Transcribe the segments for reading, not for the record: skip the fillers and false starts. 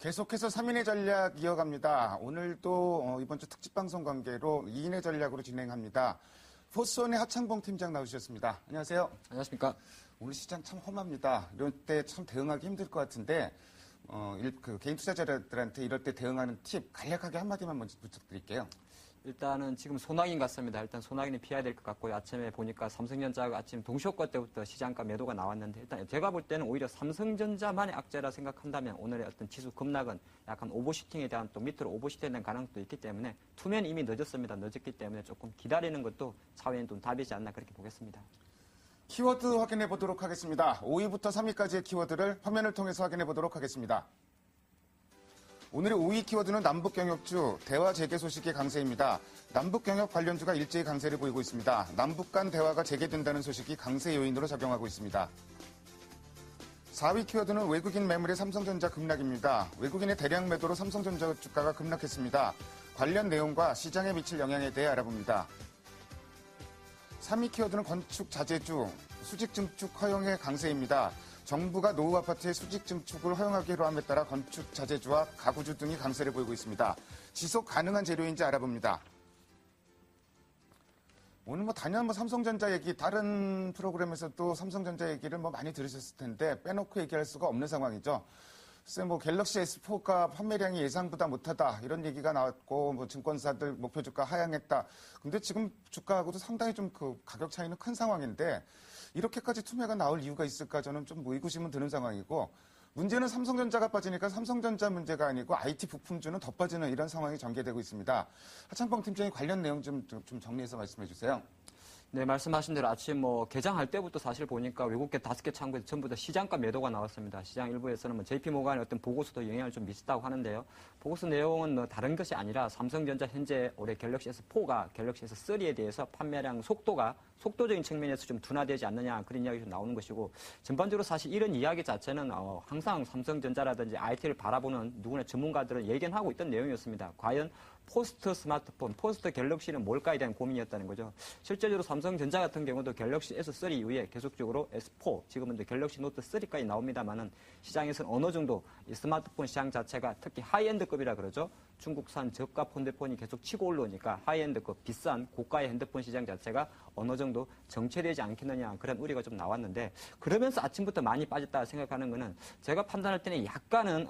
계속해서 3인의 전략 이어갑니다. 오늘도 이번 주 특집 방송 관계로 2인의 전략으로 진행합니다. 포스원의 하창봉 팀장 나오셨습니다. 안녕하세요. 안녕하십니까. 오늘 시장 참 험합니다. 이럴 때 참 대응하기 힘들 것 같은데 개인 투자자들한테 이럴 때 대응하는 팁 간략하게 한마디만 먼저 부탁드릴게요. 일단은 지금 소나기 같습니다. 일단 소나기는 피해야 될 것 같고요. 아침에 보니까 삼성전자가 아침 동시효과 때부터 시장가 매도가 나왔는데 일단 제가 볼 때는 오히려 삼성전자만의 악재라 생각한다면 오늘의 어떤 지수 급락은 약간 오버슈팅에 대한 또 밑으로 오버슈팅에 대한 가능성도 있기 때문에 투면 이미 늦었습니다. 늦었기 때문에 조금 기다리는 것도 차후에는 좀 답이지 않나 그렇게 보겠습니다. 키워드 확인해 보도록 하겠습니다. 5위부터 3위까지의 키워드를 화면을 통해서 확인해 보도록 하겠습니다. 오늘의 5위 키워드는 남북경협주 대화 재개 소식의 강세입니다. 남북경협 관련주가 일제히 강세를 보이고 있습니다. 남북 간 대화가 재개된다는 소식이 강세 요인으로 작용하고 있습니다. 4위 키워드는 외국인 매물의 삼성전자 급락입니다. 외국인의 대량 매도로 삼성전자 주가가 급락했습니다. 관련 내용과 시장에 미칠 영향에 대해 알아봅니다. 3위 키워드는 건축 자재주, 수직 증축 허용의 강세입니다. 정부가 노후 아파트의 수직 증축을 허용하기로 함에 따라 건축 자재주와 가구주 등이 강세를 보이고 있습니다. 지속 가능한 재료인지 알아봅니다. 오늘 단연 삼성전자 얘기, 다른 프로그램에서도 삼성전자 얘기를 많이 들으셨을 텐데 빼놓고 얘기할 수가 없는 상황이죠. 글쎄 갤럭시 S4가 판매량이 예상보다 못하다 이런 얘기가 나왔고 증권사들 목표 주가 하향했다. 근데 지금 주가하고도 상당히 좀 가격 차이는 큰 상황인데 이렇게까지 투매가 나올 이유가 있을까 저는 좀 의구심은 드는 상황이고 문제는 삼성전자가 빠지니까 삼성전자 문제가 아니고 IT 부품주는 더 빠지는 이런 상황이 전개되고 있습니다. 하창봉 팀장이 관련 내용 좀 정리해서 말씀해 주세요. 네, 말씀하신 대로 아침 개장할 때부터 사실 보니까 외국계 5개 창구에서 전부 다 시장가 매도가 나왔습니다. 시장 일부에서는 JP모간의 어떤 보고서도 영향을 좀 미쳤다고 하는데요. 보고서 내용은 다른 것이 아니라 삼성전자 현재 올해 갤럭시 S4가 갤럭시 S3에 대해서 판매량 속도적인 측면에서 좀 둔화되지 않느냐 그런 이야기가 나오는 것이고 전반적으로 사실 이런 이야기 자체는 항상 삼성전자라든지 IT를 바라보는 누구나 전문가들은 예견하고 있던 내용이었습니다. 과연 포스트 스마트폰, 포스트 갤럭시는 뭘까에 대한 고민이었다는 거죠. 실제적으로 삼성전자 같은 경우도 갤럭시 S3 이후에 계속적으로 S4, 지금은 갤럭시 노트 3까지 나옵니다만은 시장에서는 어느 정도 이 스마트폰 시장 자체가 특히 하이엔드급이라 그러죠. 중국산 저가 핸드폰이 계속 치고 올라오니까 하이엔드급, 비싼 고가의 핸드폰 시장 자체가 어느 정도 정체되지 않겠느냐 그런 우려가 좀 나왔는데 그러면서 아침부터 많이 빠졌다 생각하는 거는 제가 판단할 때는 약간은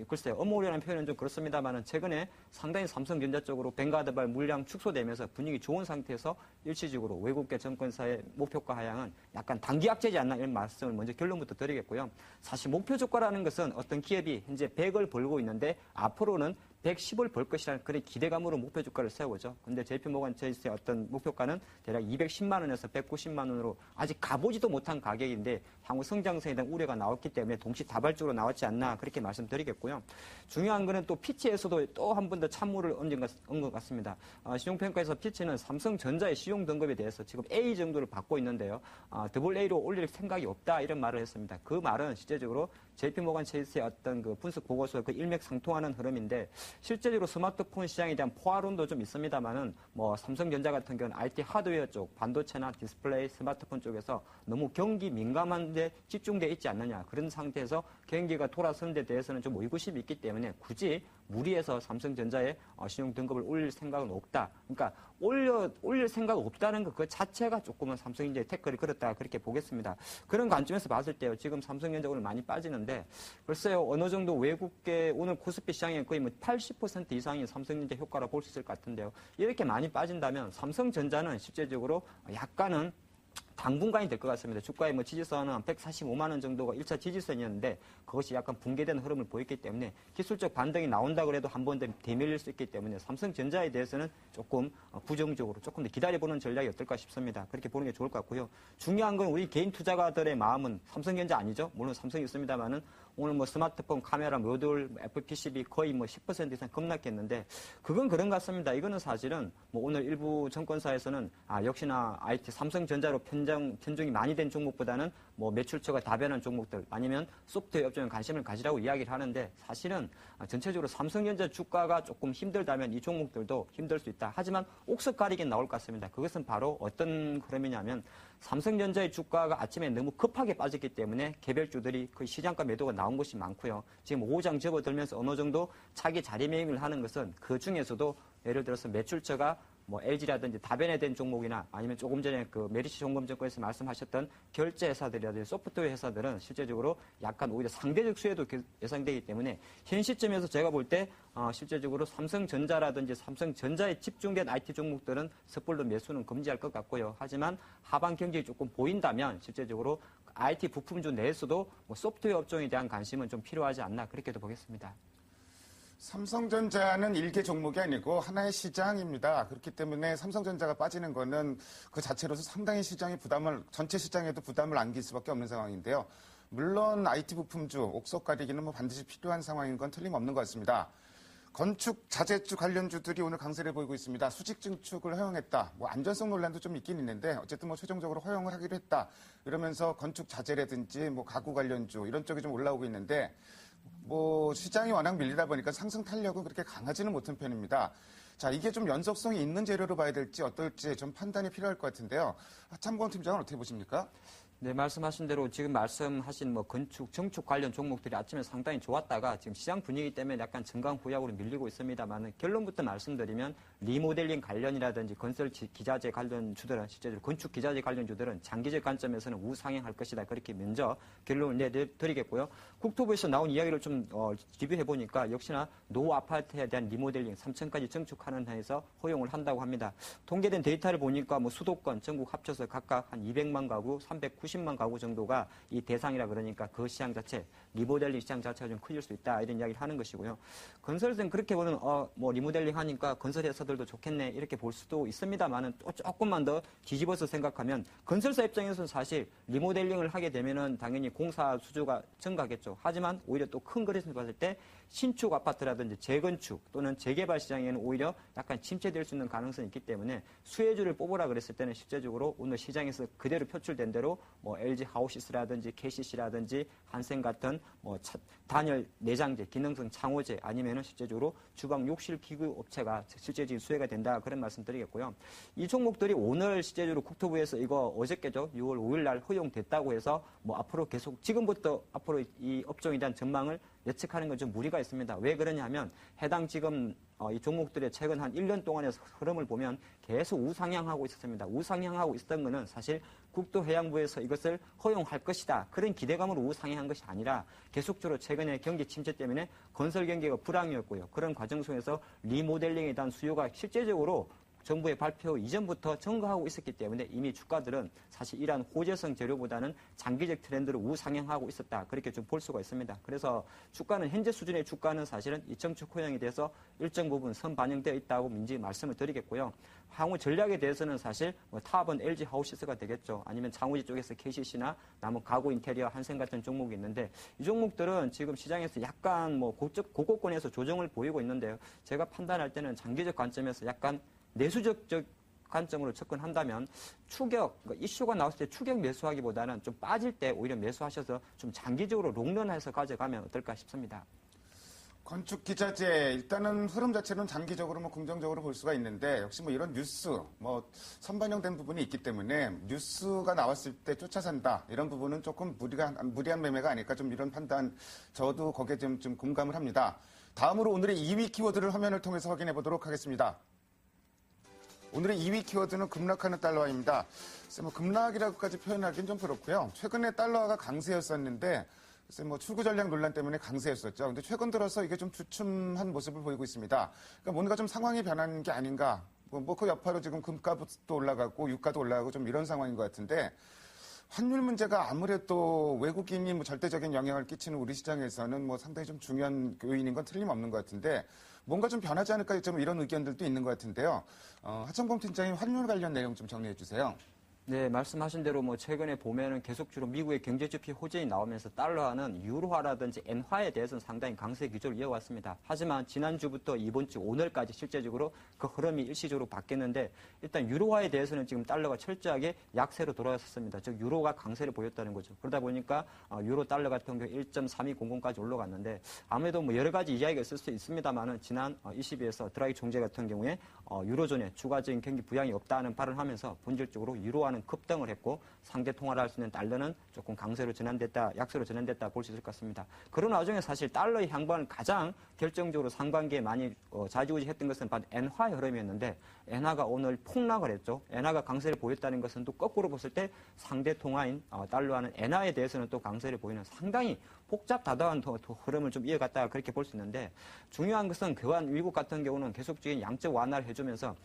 글쎄요 음모론이라는 표현은 좀 그렇습니다만은 최근에 상당히 삼성전자 쪽으로 뱅가드발 물량 축소되면서 분위기 좋은 상태에서 일시적으로 외국계 정권사의 목표가 하향은 약간 단기 악재지 않나 이런 말씀을 먼저 결론부터 드리겠고요. 사실 목표 주가라는 것은 어떤 기업이 현재 100을 벌고 있는데 앞으로는 110을 벌 것이라는 그런 기대감으로 목표 주가를 세우죠. 근데 JP모건 체이스의 어떤 목표가는 대략 210만 원에서 190만 원으로 아직 가보지도 못한 가격인데 향후 성장성에 대한 우려가 나왔기 때문에 동시다발적으로 나왔지 않나 그렇게 말씀드리겠고요. 중요한 거는 또 피치에서도 또 한 번 더 찬물을 얹은 것 같습니다. 신용평가에서 피치는 삼성전자의 시용 등급에 대해서 지금 A 정도를 받고 있는데요. 더블 A로 올릴 생각이 없다 이런 말을 했습니다. 그 말은 실제적으로 JP모건 체이스의 어떤 분석 보고서 일맥상통하는 흐름인데 실제적으로 스마트폰 시장에 대한 포화론도 좀 있습니다만은 삼성전자 같은 경우는 IT 하드웨어 쪽, 반도체나 디스플레이, 스마트폰 쪽에서 너무 경기 민감한 데 집중돼 있지 않느냐. 그런 상태에서 경기가 돌아서는 데 대해서는 좀 의구심이 있기 때문에 굳이 무리해서 삼성전자의 신용 등급을 올릴 생각은 없다. 그러니까 올릴 생각 없다는 것 그 자체가 조금은 삼성전자의 태클이 그렇다 그렇게 보겠습니다. 그런 관점에서 봤을 때요. 지금 삼성전자 오늘 많이 빠지는데 글쎄요. 어느 정도 외국계 오늘 코스피 시장에 거의 80% 이상이 삼성전자 효과라 볼 수 있을 것 같은데요. 이렇게 많이 빠진다면 삼성전자는 실제적으로 약간은 당분간이 될 것 같습니다. 주가의 지지선은 145만 원 정도가 1차 지지선이었는데 그것이 약간 붕괴되는 흐름을 보였기 때문에 기술적 반등이 나온다 그래도 한 번 더 되밀릴 수 있기 때문에 삼성전자에 대해서는 조금 부정적으로 조금 더 기다려보는 전략이 어떨까 싶습니다. 그렇게 보는 게 좋을 것 같고요. 중요한 건 우리 개인 투자가들의 마음은 삼성전자 아니죠. 물론 삼성이 있습니다만은 오늘 스마트폰 카메라 모듈 애플 PCB 거의 10% 이상 급락했는데 그건 그런 것 같습니다. 이거는 사실은 오늘 일부 정권사에서는 역시나 IT 삼성전자로 편중이 많이 된 종목보다는 매출처가 다변한 종목들 아니면 소프트웨어 업종에 관심을 가지라고 이야기를 하는데 사실은 전체적으로 삼성전자 주가가 조금 힘들다면 이 종목들도 힘들 수 있다. 하지만 옥석 가리긴 나올 것 같습니다. 그것은 바로 어떤 흐름이냐면 삼성전자의 주가가 아침에 너무 급하게 빠졌기 때문에 개별주들이 그 시장가 매도가 나온 것이 많고요. 지금 5장 접어들면서 어느 정도 차기 자리매김을 하는 것은 그 중에서도 예를 들어서 매출처가 뭐 LG라든지 다변화된 종목이나 아니면 조금 전에 그 메리츠 종금증권에서 말씀하셨던 결제 회사들이라든지 소프트웨어 회사들은 실제적으로 약간 오히려 상대적 수혜도 예상되기 때문에 현 시점에서 제가 볼 때 실제적으로 삼성전자라든지 삼성전자에 집중된 IT 종목들은 섣불리 매수는 금지할 것 같고요. 하지만 하반 경쟁이 조금 보인다면 실제적으로 IT 부품주 내에서도 뭐 소프트웨어 업종에 대한 관심은 좀 필요하지 않나 그렇게도 보겠습니다. 삼성전자는 일개 종목이 아니고 하나의 시장입니다. 그렇기 때문에 삼성전자가 빠지는 거는 그 자체로서 상당히 전체 시장에도 부담을 안길 수밖에 없는 상황인데요. 물론 IT 부품주, 옥석 가리기는 뭐 반드시 필요한 상황인 건 틀림없는 것 같습니다. 건축, 자재주 관련주들이 오늘 강세를 보이고 있습니다. 수직 증축을 허용했다. 뭐 안전성 논란도 좀 있긴 있는데 어쨌든 뭐 최종적으로 허용을 하기로 했다. 이러면서 건축 자재라든지 뭐 가구 관련주 이런 쪽이 좀 올라오고 있는데 뭐 시장이 워낙 밀리다 보니까 상승 탄력은 그렇게 강하지는 못한 편입니다. 자, 이게 좀 연속성이 있는 재료로 봐야 될지 어떨지 좀 판단이 필요할 것 같은데요. 참고원 팀장은 어떻게 보십니까? 네, 말씀하신 대로 지금 말씀하신 뭐 건축, 정축 관련 종목들이 아침에 상당히 좋았다가 지금 시장 분위기 때문에 약간 증강후약으로 밀리고 있습니다만 결론부터 말씀드리면 리모델링 관련이라든지 건설 기자재 관련 주들은 실제로 건축 기자재 관련 주들은 장기적 관점에서는 우상향할 것이다. 그렇게 먼저 결론을 내드리겠고요. 국토부에서 나온 이야기를 좀 리뷰해 보니까 역시나 노후 아파트에 대한 리모델링 3층까지 증축하는 데에서 허용을 한다고 합니다. 통계된 데이터를 보니까 뭐 수도권 전국 합쳐서 각각 한 200만 가구, 390만 가구 정도가 이 대상이라 그러니까 그 시장 자체, 리모델링 시장 자체가 좀 커질 수 있다 이런 이야기를 하는 것이고요. 건설에서는 그렇게 보면 뭐 리모델링 하니까 건설 회사들도 좋겠네 이렇게 볼 수도 있습니다만은 또 조금만 더 뒤집어서 생각하면 건설사 입장에서는 사실 리모델링을 하게 되면은 당연히 공사 수주가 증가하겠죠. 하지만 오히려 또 큰 그림을 봤을 때 신축 아파트라든지 재건축 또는 재개발 시장에는 오히려 약간 침체될 수 있는 가능성이 있기 때문에 수혜주를 뽑으라 그랬을 때는 실제적으로 오늘 시장에서 그대로 표출된 대로 뭐 LG 하우시스라든지 KCC라든지 한생 같은 뭐 단열 내장재, 기능성 창호재 아니면은 실제적으로 주방 욕실 기구 업체가 실제적인 수혜가 된다 그런 말씀드리겠고요. 이 종목들이 오늘 실제적으로 국토부에서 이거 어저께죠 6월 5일 날 허용됐다고 해서 뭐 앞으로 계속 지금부터 앞으로 이 업종에 대한 전망을 예측하는 건 좀 무리가 있습니다. 왜 그러냐면 해당 지금 이 종목들의 최근 한 1년 동안의 흐름을 보면 계속 우상향하고 있었습니다. 우상향하고 있었던 것은 사실 국토해양부에서 이것을 허용할 것이다. 그런 기대감으로 우상향한 것이 아니라 계속적으로 최근에 경기 침체 때문에 건설 경기가 불황이었고요. 그런 과정 속에서 리모델링에 대한 수요가 실제적으로 정부의 발표 이전부터 증가하고 있었기 때문에 이미 주가들은 사실 이러한 호재성 재료보다는 장기적 트렌드로 우상향하고 있었다. 그렇게 좀 볼 수가 있습니다. 그래서 주가는 현재 수준의 주가는 사실은 이 정축 호황에 대해서 일정 부분 선반영되어 있다고 민지 말씀을 드리겠고요. 향후 전략에 대해서는 사실 뭐 탑은 LG 하우시스가 되겠죠. 아니면 장우지 쪽에서 KCC나 남은 가구 인테리어 한생 같은 종목이 있는데 이 종목들은 지금 시장에서 약간 뭐 고고권에서 조정을 보이고 있는데요. 제가 판단할 때는 장기적 관점에서 약간 내수적 관점으로 접근한다면 추격, 그러니까 이슈가 나왔을 때 추격 매수하기보다는 좀 빠질 때 오히려 매수하셔서 좀 장기적으로 롱런해서 가져가면 어떨까 싶습니다. 건축 기자재 일단은 흐름 자체는 장기적으로 뭐 긍정적으로 볼 수가 있는데 역시 뭐 이런 뉴스 뭐 선반영된 부분이 있기 때문에 뉴스가 나왔을 때 쫓아 산다 이런 부분은 조금 무리한 매매가 아닐까 좀 이런 판단 저도 거기에 좀 공감을 합니다. 다음으로 오늘의 2위 키워드를 화면을 통해서 확인해 보도록 하겠습니다. 오늘의 2위 키워드는 급락하는 달러화입니다. 뭐 급락이라고까지 표현하기는 좀 그렇고요. 최근에 달러화가 강세였었는데 뭐 출구 전략 논란 때문에 강세였었죠. 근데 최근 들어서 이게 좀 주춤한 모습을 보이고 있습니다. 그러니까 뭔가 좀 상황이 변한 게 아닌가. 뭐 그 여파로 지금 금값도 올라가고 유가도 올라가고 좀 이런 상황인 것 같은데 환율 문제가 아무래도 외국인이 뭐 절대적인 영향을 끼치는 우리 시장에서는 뭐 상당히 좀 중요한 요인인 건 틀림없는 것 같은데 뭔가 좀 변하지 않을까 좀 이런 의견들도 있는 것 같은데요. 하청범 팀장님 환율 관련 내용 좀 정리해 주세요. 네, 말씀하신 대로 뭐 최근에 보면은 계속적으로 미국의 경제지표 호재이 나오면서 달러화는 유로화라든지 엔화에 대해서는 상당히 강세 기조를 이어왔습니다. 하지만 지난주부터 이번 주 오늘까지 실제적으로 그 흐름이 일시적으로 바뀌었는데 일단 유로화에 대해서는 지금 달러가 철저하게 약세로 돌아왔었습니다. 즉 유로가 강세를 보였다는 거죠. 그러다 보니까 유로 달러 같은 경우 1.3200까지 올라갔는데 아무래도 뭐 여러 가지 이야기가 있을 수 있습니다만은 지난 20일에서 드라기 총재 같은 경우에 유로존에 추가적인 경기 부양이 없다는 발언을 하면서 본질적으로 유로화는 엔화는 급등을 했고 상대 통화를 할 수 있는 달러는 조금 강세로 전환됐다, 약세로 전환됐다 볼 수 있을 것 같습니다. 그런 와중에 사실 달러의 향방을 가장 결정적으로 상반기에 많이 좌지우지했던 것은 바로 엔화의 흐름이었는데 엔화가 오늘 폭락을 했죠. 엔화가 강세를 보였다는 것은 또 거꾸로 봤을 때 상대 통화인 달러와는 엔화에 대해서는 또 강세를 보이는 상당히 복잡다단한 흐름을 좀 이어갔다 그렇게 볼 수 있는데 중요한 것은 교환 미국 같은 경우는 계속적인 양적 완화를 해주면서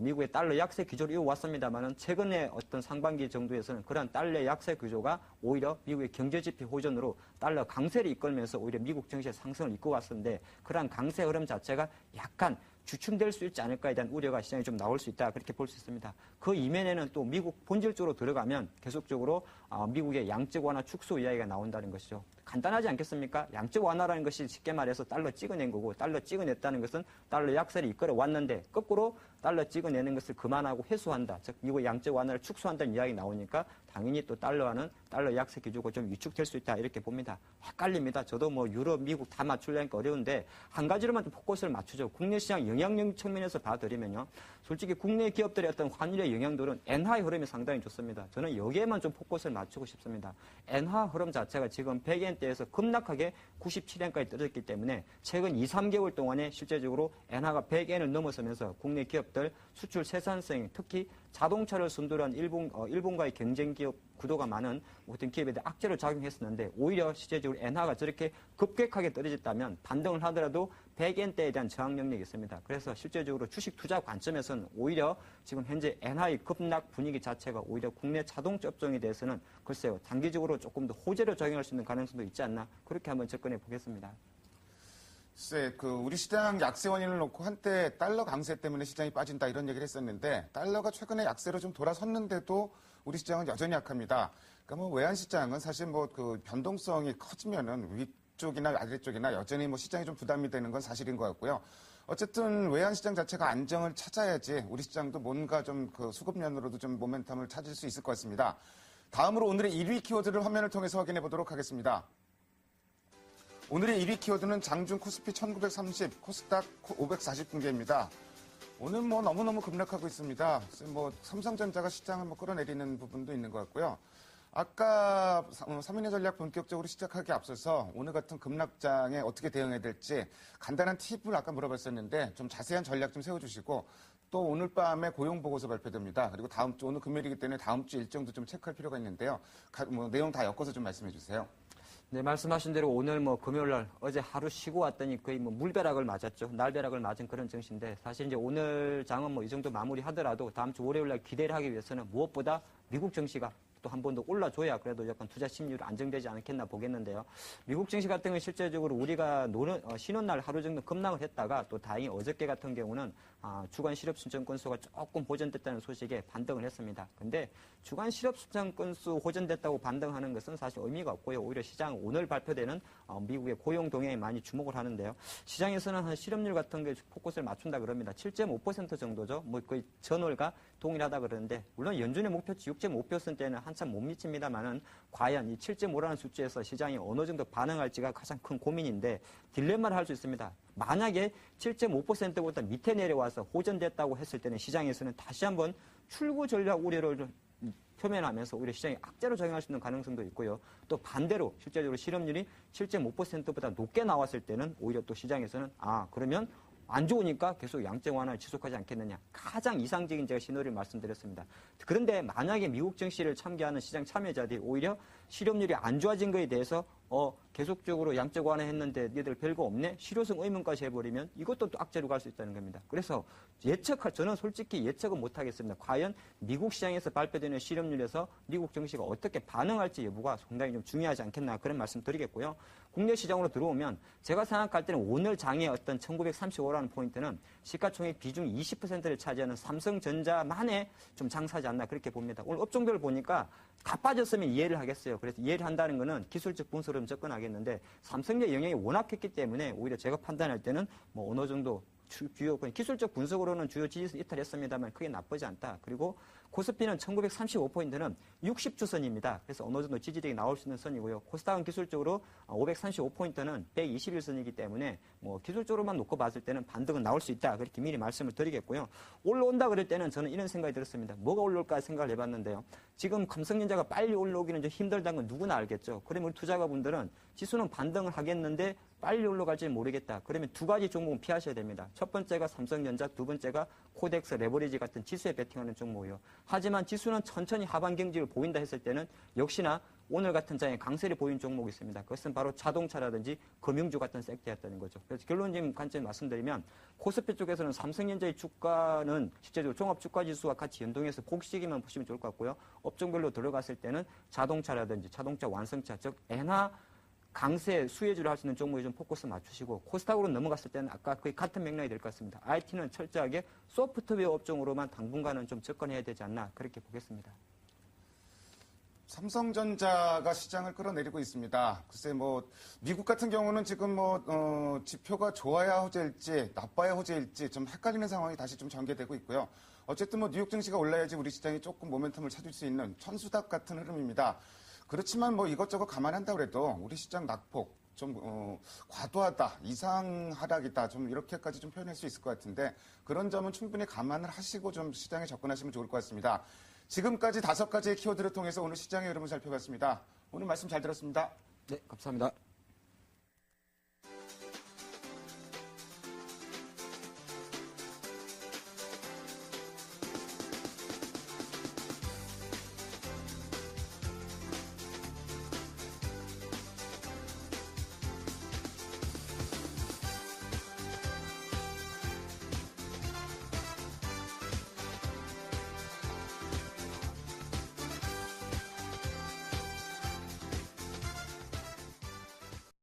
미국의 달러 약세 기조를 이어왔습니다만은 최근에 어떤 상반기 정도에서는 그런 달러 약세 기조가 오히려 미국의 경제지표 호전으로 달러 강세를 이끌면서 오히려 미국 증시의 상승을 이끌어 왔었는데 그러한 강세 흐름 자체가 약간 주춤될 수 있지 않을까에 대한 우려가 시장에 좀 나올 수 있다 그렇게 볼 수 있습니다. 그 이면에는 또 미국 본질적으로 들어가면 계속적으로 미국의 양적 완화 축소 이야기가 나온다는 것이죠. 간단하지 않겠습니까? 양적 완화라는 것이 쉽게 말해서 달러 찍어낸 거고 달러 찍어냈다는 것은 달러 약세를 이끌어 왔는데 거꾸로 달러 찍어내는 것을 그만하고 회수한다. 즉 미국의 양적 완화를 축소한다는 이야기 나오니까 당연히 또 달러와는 달러 약세 기조가 좀 위축될 수 있다 이렇게 봅니다. 헷갈립니다. 저도 뭐 유럽, 미국 다 맞추려니까 어려운데 한 가지로만 좀 포커스를 맞추죠. 국내 시장 영향력 측면에서 봐드리면요. 솔직히 국내 기업들의 어떤 환율의 영향들은 엔화의 흐름이 상당히 좋습니다. 저는 여기에만 좀 포커스를 맞추고 싶습니다. 엔화 흐름 자체가 지금 100엔대에서 급락하게 97엔까지 떨어졌기 때문에 최근 2, 3개월 동안에 실제적으로 엔화가 100엔을 넘어서면서 국내 기업들 수출 생산성이 특히 자동차를 순두로 한 일본과의 경쟁 기업 구도가 많은 어떤 기업에 대해 악재로 작용했었는데 오히려 실제적으로 엔화가 저렇게 급격하게 떨어졌다면 반등을 하더라도 100엔대에 대한 저항 능력이 있습니다. 그래서 실제적으로 주식 투자 관점에서는 오히려 지금 현재 엔화의 급락 분위기 자체가 오히려 국내 자동차 업종에 대해서는 글쎄요 단기적으로 조금 더 호재로 작용할 수 있는 가능성도 있지 않나 그렇게 한번 접근해 보겠습니다. 글쎄, 우리 시장 약세 원인을 놓고 한때 달러 강세 때문에 시장이 빠진다 이런 얘기를 했었는데 달러가 최근에 약세로 좀 돌아섰는데도 우리 시장은 여전히 약합니다. 그러니까 뭐 외환 시장은 사실 뭐 그 변동성이 커지면은 위쪽이나 아래쪽이나 여전히 뭐 시장이 좀 부담이 되는 건 사실인 것 같고요. 어쨌든 외환 시장 자체가 안정을 찾아야지 우리 시장도 뭔가 좀 그 수급면으로도 좀 모멘텀을 찾을 수 있을 것 같습니다. 다음으로 오늘의 1위 키워드를 화면을 통해서 확인해 보도록 하겠습니다. 오늘의 1위 키워드는 장중 코스피 1930, 코스닥 540분계입니다. 오늘 뭐 너무너무 급락하고 있습니다. 뭐 삼성전자가 시장을 뭐 끌어내리는 부분도 있는 것 같고요. 아까 3인의 전략 본격적으로 시작하기 앞서서 오늘 같은 급락장에 어떻게 대응해야 될지 간단한 팁을 아까 물어봤었는데 좀 자세한 전략 좀 세워주시고 또 오늘 밤에 고용보고서 발표됩니다. 그리고 다음 주, 오늘 금요일이기 때문에 다음 주 일정도 좀 체크할 필요가 있는데요. 뭐 내용 다 엮어서 좀 말씀해 주세요. 네, 말씀하신 대로 오늘 뭐 금요일 날 어제 하루 쉬고 왔더니 거의 뭐 물벼락을 맞았죠. 날벼락을 맞은 그런 증시인데 사실 이제 오늘 장은 뭐 이 정도 마무리하더라도 다음 주 월요일 날 기대를 하기 위해서는 무엇보다 미국 증시가 또 한 번 더 올라줘야 그래도 약간 투자 심리로 안정되지 않겠나 보겠는데요. 미국 증시 같은 경우는 실제적으로 우리가 쉬는 날 하루 정도 급락을 했다가 또 다행히 어저께 같은 경우는 주간 실업 신청 건수가 조금 호전됐다는 소식에 반등을 했습니다. 근데 주간 실업 신청 건수 호전됐다고 반등하는 것은 사실 의미가 없고요. 오히려 시장 오늘 발표되는 미국의 고용 동향에 많이 주목을 하는데요. 시장에서는 한 실업률 같은 게 포커스를 맞춘다 그럽니다. 7.5% 정도죠. 뭐 거의 전월과 동일하다 그러는데 물론 연준의 목표치 6.5%는 한참 못 미칩니다만은 과연 이 7.5라는 숫자에서 시장이 어느 정도 반응할지가 가장 큰 고민인데 딜레마를 할 수 있습니다. 만약에 7.5%보다 밑에 내려와서 호전됐다고 했을 때는 시장에서는 다시 한번 출구 전략 우려를 표면하면서 오히려 시장이 악재로 작용할 수 있는 가능성도 있고요. 또 반대로 실제적으로 실업률이 7.5%보다 높게 나왔을 때는 오히려 또 시장에서는 그러면 안 좋으니까 계속 양적 완화를 지속하지 않겠느냐. 가장 이상적인 제가 시나리오를 말씀드렸습니다. 그런데 만약에 미국 증시를 참여하는 시장 참여자들이 오히려 실업률이 안 좋아진 거에 대해서 계속적으로 양적 완화했는데 니들 별거 없네? 실효성 의문까지 해버리면 이것도 또 악재로 갈 수 있다는 겁니다. 그래서 저는 솔직히 예측은 못하겠습니다. 과연 미국 시장에서 발표되는 실업률에서 미국 증시가 어떻게 반응할지 여부가 상당히 좀 중요하지 않겠나 그런 말씀 드리겠고요. 국내 시장으로 들어오면 제가 생각할 때는 오늘 장의 어떤 1935라는 포인트는 시가총액 비중 20%를 차지하는 삼성전자만의 좀 장사지 않나 그렇게 봅니다. 오늘 업종별 보니까 다 빠졌으면 이해를 하겠어요. 그래서 이해를 한다는 거는 기술적 분석으로 좀 접근하겠는데 삼성의 영향이 워낙 컸기 때문에 오히려 제가 판단할 때는 뭐 어느 정도 주요 기술적 분석으로는 주요 지지선 이탈했습니다만 크게 나쁘지 않다. 그리고 코스피는 1935포인트는 60주선입니다. 그래서 어느 정도 지지력이 나올 수 있는 선이고요. 코스닥은 기술적으로 535포인트는 121선이기 때문에 뭐 기술적으로만 놓고 봤을 때는 반등은 나올 수 있다. 그렇게 미리 말씀을 드리겠고요. 올라온다 그럴 때는 저는 이런 생각이 들었습니다. 뭐가 올라올까 생각을 해봤는데요. 지금 삼성전자가 빨리 올라오기는 좀 힘들다는 건 누구나 알겠죠. 그러면 우리 투자가분들은 지수는 반등을 하겠는데 빨리 올라갈지는 모르겠다. 그러면 두 가지 종목은 피하셔야 됩니다. 첫 번째가 삼성전자, 두 번째가 코덱스, 레버리지 같은 지수에 베팅하는 종목이요. 하지만 지수는 천천히 하반 경직을 보인다 했을 때는 역시나 오늘 같은 장에 강세를 보인 종목이 있습니다. 그것은 바로 자동차라든지 금융주 같은 섹터였다는 거죠. 그래서 결론적인 관점 말씀드리면 코스피 쪽에서는 삼성전자의 주가는 실제적으로 종합주가지수와 같이 연동해서 곡시기만 보시면 좋을 것 같고요. 업종별로 들어갔을 때는 자동차라든지 자동차 완성차, 즉 엔화 강세 수혜주를 할 수 있는 종목에 좀 포커스 맞추시고 코스닥으로 넘어갔을 때는 아까 거의 같은 맥락이 될 것 같습니다. IT는 철저하게 소프트웨어 업종으로만 당분간은 좀 접근해야 되지 않나 그렇게 보겠습니다. 삼성전자가 시장을 끌어내리고 있습니다. 글쎄 뭐 미국 같은 경우는 지금 뭐 지표가 좋아야 호재일지 나빠야 호재일지 좀 헷갈리는 상황이 다시 좀 전개되고 있고요. 어쨌든 뭐 뉴욕 증시가 올라야지 우리 시장이 조금 모멘텀을 찾을 수 있는 천수답 같은 흐름입니다. 그렇지만 뭐 이것저것 감안한다고 해도 우리 시장 낙폭 좀 과도하다, 이상 하락이다, 좀 이렇게까지 좀 표현할 수 있을 것 같은데 그런 점은 충분히 감안을 하시고 좀 시장에 접근하시면 좋을 것 같습니다. 지금까지 5가지의 키워드를 통해서 오늘 시장의 흐름을 살펴봤습니다. 오늘 말씀 잘 들었습니다. 네, 감사합니다.